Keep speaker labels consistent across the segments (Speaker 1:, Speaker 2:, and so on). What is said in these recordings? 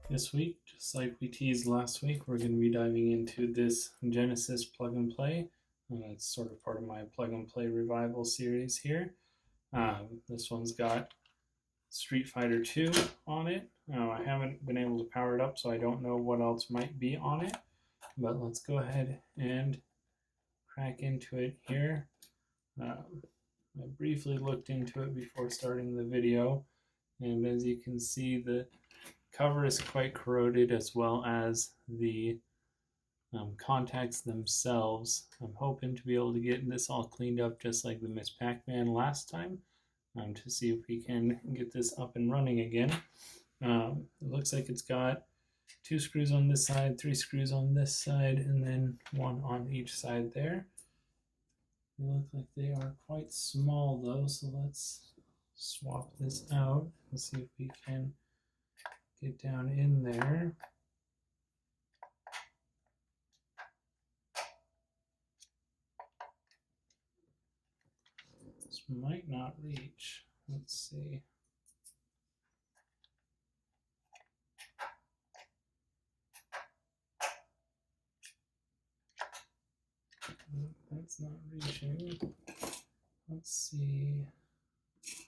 Speaker 1: This week, just like we teased last week, we're going to be diving into this Genesis Plug and Play. It's sort of part of my Plug and Play revival series here. This one's got Street Fighter 2 on it. I haven't been able to power it up, so I don't know what else might be on it. But let's go ahead and crack into it here. I briefly looked into it before starting the video, and as you can see, the cover is quite corroded, as well as the contacts themselves. I'm hoping to be able to get this all cleaned up just like the Miss Pac-Man last time, to see if we can get this up and running again. It looks like it's got 2 screws on this side, 3 screws on this side, and then 1 on each side there. They look like they are quite small though, so let's swap this out and see if we can get down in there. This might not reach. Let's see. That's not reaching. Let's see.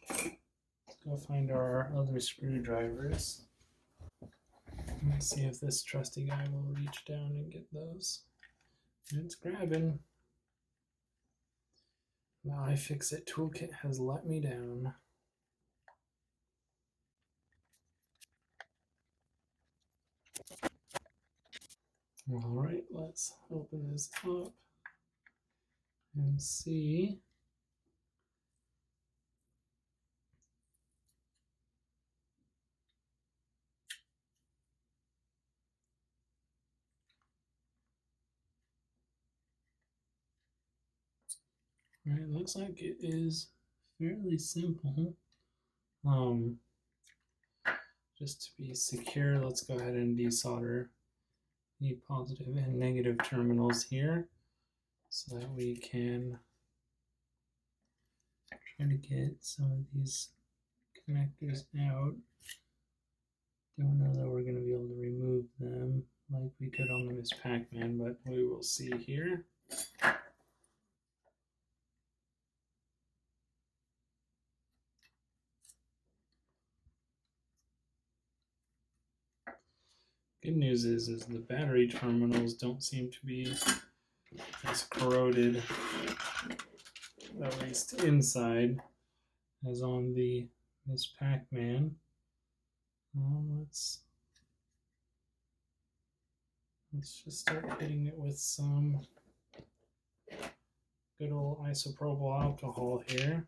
Speaker 1: Let's go find our other screwdrivers. Let's see if this trusty guy will reach down and get those. It's grabbing. The iFixit toolkit has let me down. All right, let's open this up and see. All right, looks like it is fairly simple. Just to be secure, let's go ahead and desolder the positive and negative terminals here so that we can try to get some of these connectors out. Don't know that we're going to be able to remove them like we did on the Miss Pac-Man, but we will see here. Good news is the battery terminals don't seem to be as corroded, at least inside, as on the Miss Pac-Man. Let's just start hitting it with some good old isopropyl alcohol here.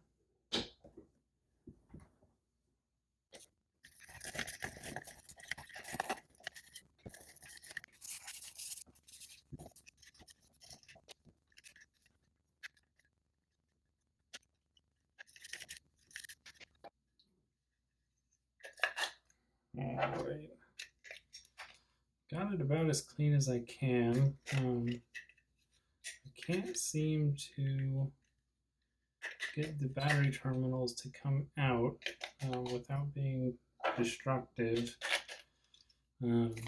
Speaker 1: All right. Got it about as clean as I can. I can't seem to get the battery terminals to come out without being destructive. And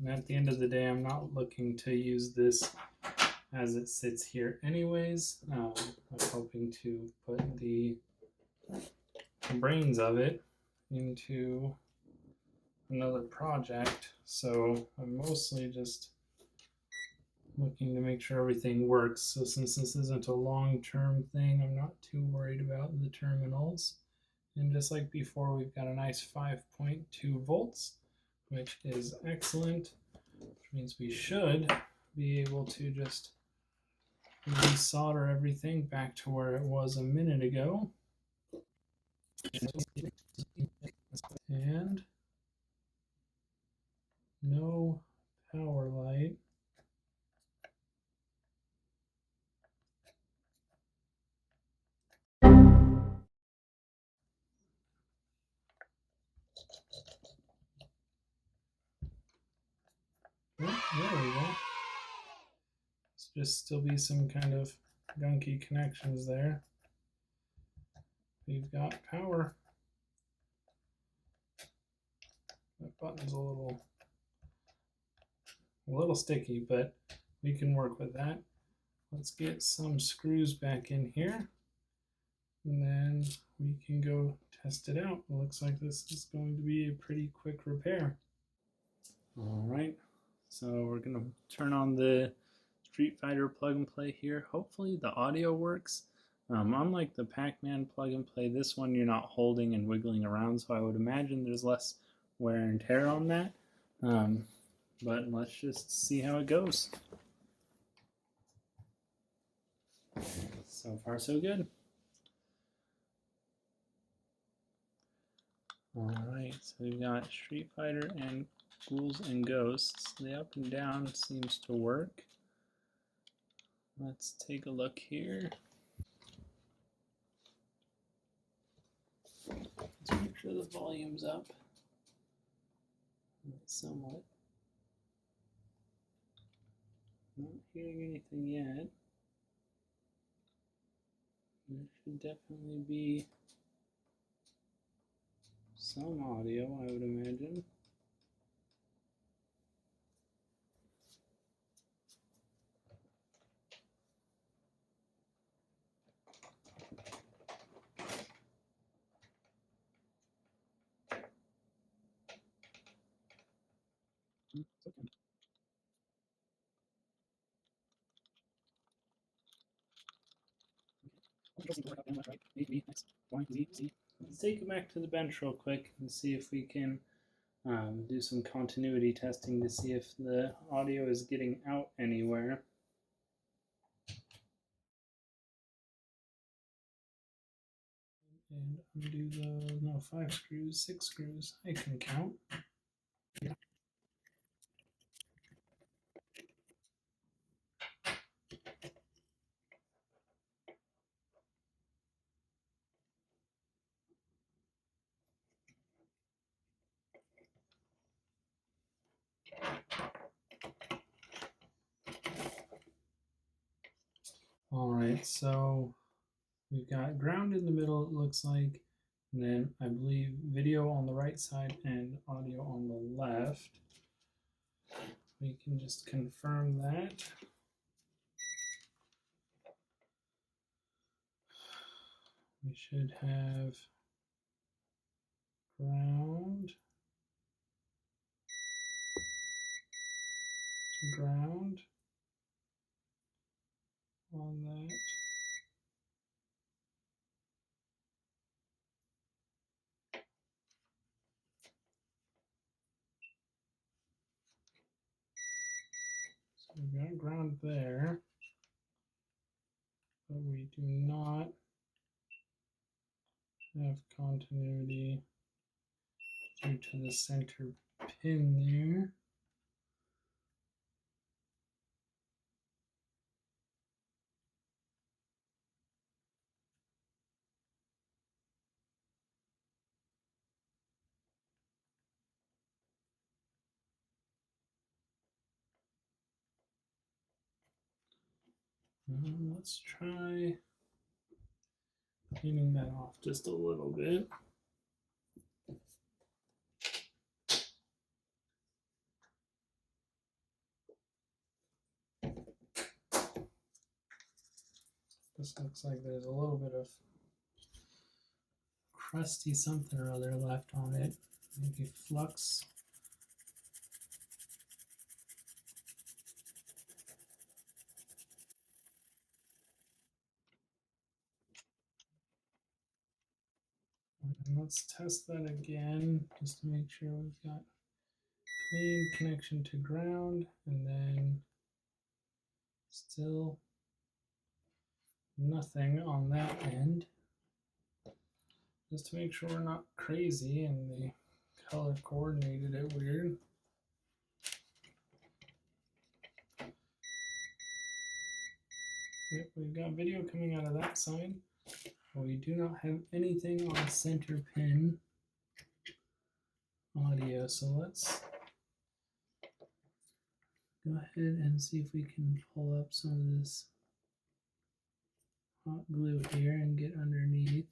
Speaker 1: at the end of the day, I'm not looking to use this as it sits here anyways. I'm hoping to put the brains of it into another project, so I'm mostly just looking to make sure everything works. So since this isn't a long-term thing, I'm not too worried about the terminals. And just like before, we've got a nice 5.2 volts, which is excellent, which means we should be able to just resolder everything back to where it was a minute ago. And no power light. Oh, there we go. It's just still be some kind of gunky connections there. We've got power. button's a little sticky, but we can work with that. Let's get some screws back in here, and then we can go test it out. It looks like this is going to be a pretty quick repair. All right, so we're gonna turn on the Street Fighter plug and play here. Hopefully the audio works. Unlike the Pac-Man plug and play, this one you're not holding and wiggling around, so I would imagine there's less wear and tear on that. But let's just see how it goes. So far, so good. All right, so we've got Street Fighter and Ghouls and Ghosts. The up and down seems to work. Let's take a look here. Let's make sure the volume's up somewhat. Not hearing anything yet. There should definitely be some audio, I would imagine. Okay. Let's take it back to the bench real quick and see if we can do some continuity testing to see if the audio is getting out anywhere. And undo the, 5 screws, 6 screws, I can count. Yeah. All right, so we've got ground in the middle, it looks like, and then I believe video on the right side and audio on the left. We can just confirm that. We should have ground to ground on that. So we've got ground there, but we do not have continuity due to the center pin there. Let's try cleaning that off just a little bit. This looks like there's a little bit of crusty something or other left on it. Maybe flux. And let's test that again just to make sure we've got clean connection to ground, and then still nothing on that end. Just to make sure we're not crazy and the color coordinated it weird. Yep, we've got video coming out of that side, but we do not have anything on center pin audio. So let's go ahead and see if we can pull up some of this hot glue here and get underneath.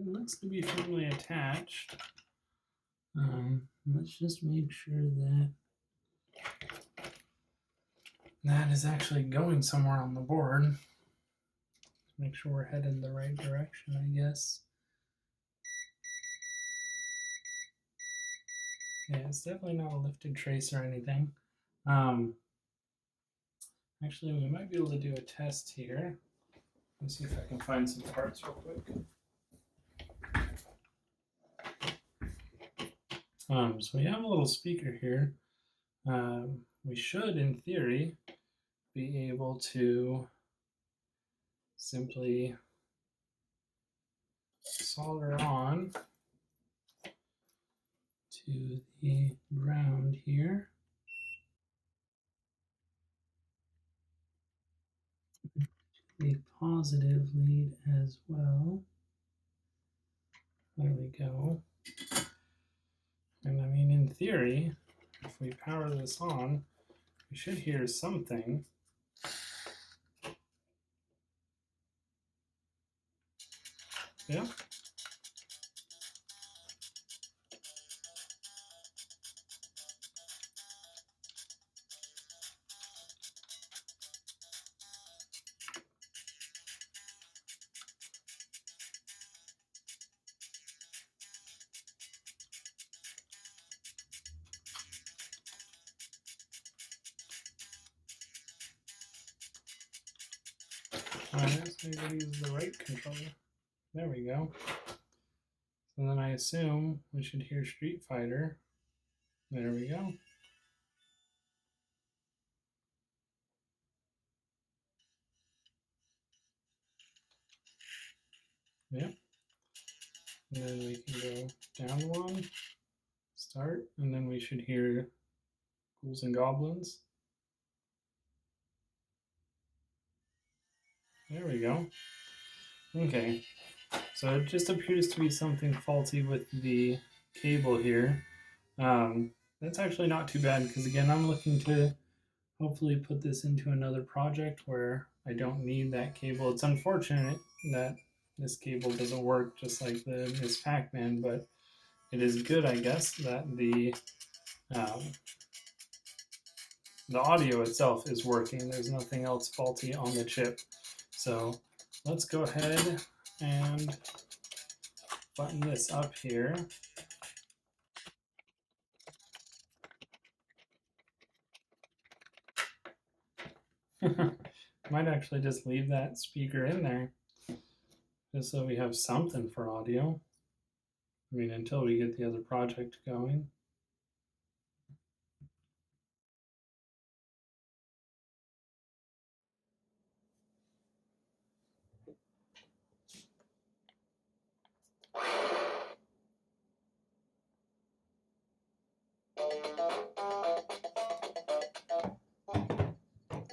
Speaker 1: it looks to be firmly attached. Let's just make sure that that is actually going somewhere on the board. Make sure we're headed the right direction, I guess. Yeah, it's definitely not a lifted trace or anything. Actually, we might be able to do a test here. Let's see if I can find some parts real quick. So we have a little speaker here. We should, in theory, be able to simply solder on to the ground here. The positive lead as well. There we go. And I mean, in theory, if we power this on, we should hear something. Yeah. Alright, so we gotta use the right controller. There we go. So then I assume we should hear Street Fighter. There we go. Yep. And then we can go down one, start, and then we should hear Ghouls and Goblins. There we go. Okay, so it just appears to be something faulty with the cable here. That's actually not too bad because again, I'm looking to hopefully put this into another project where I don't need that cable. It's unfortunate that this cable doesn't work just like the Miss Pac-Man, but it is good, I guess, that the audio itself is working. There's nothing else faulty on the chip. So let's go ahead and button this up here. Might actually just leave that speaker in there just so we have something for audio. I mean, until we get the other project going.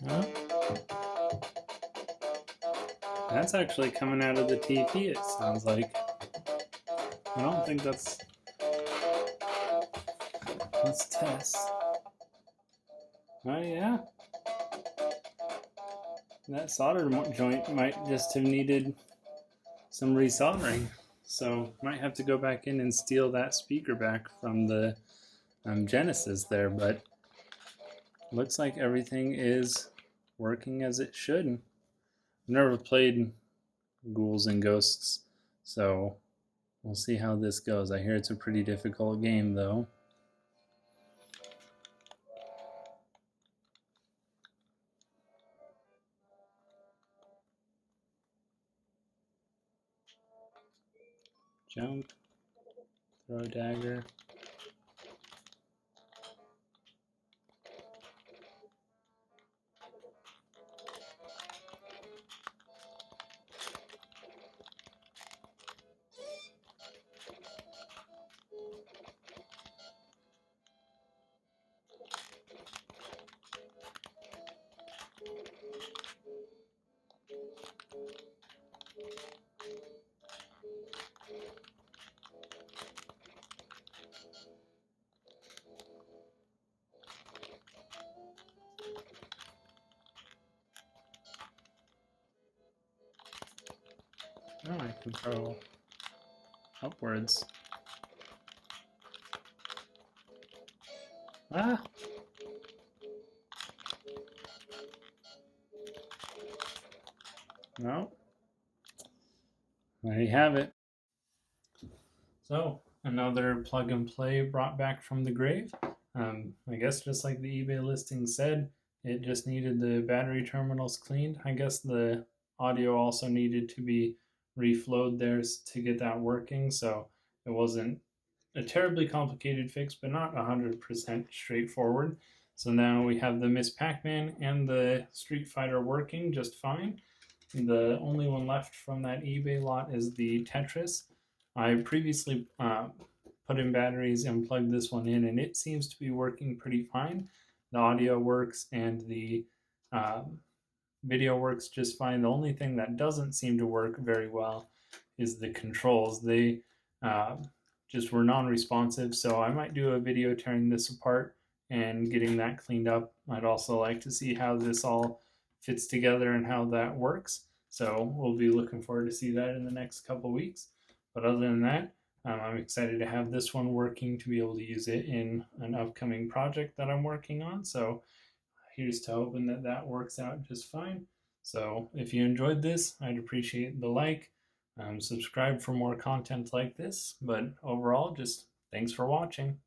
Speaker 1: Huh? That's actually coming out of the TV, it sounds like. I don't think that's... Let's test. Oh yeah? That solder joint might just have needed some resoldering. So might have to go back in and steal that speaker back from the Genesis there, but looks like everything is working as it should. I've never played Ghouls and Ghosts, so we'll see how this goes. I hear it's a pretty difficult game though. Jump, throw a dagger. Oh, I can throw upwards. Ah! No. There you have it. So, another plug and play brought back from the grave. I guess just like the eBay listing said, it just needed the battery terminals cleaned. I guess the audio also needed to be reflowed there to get that working, so it wasn't a terribly complicated fix, but not 100% straightforward. So now we have the Miss Pac-Man and the Street Fighter working just fine. The only one left from that eBay lot is the Tetris. I previously put in batteries and plugged this one in, and it seems to be working pretty fine. The audio works and the video works just fine. The only thing that doesn't seem to work very well is the controls. They just were non-responsive, so I might do a video tearing this apart and getting that cleaned up. I'd also like to see how this all fits together and how that works. So we'll be looking forward to see that in the next couple weeks. But other than that, I'm excited to have this one working to be able to use it in an upcoming project that I'm working on. So here's to hoping that that works out just fine. So if you enjoyed this, I'd appreciate the like. Subscribe for more content like this. But overall, just thanks for watching.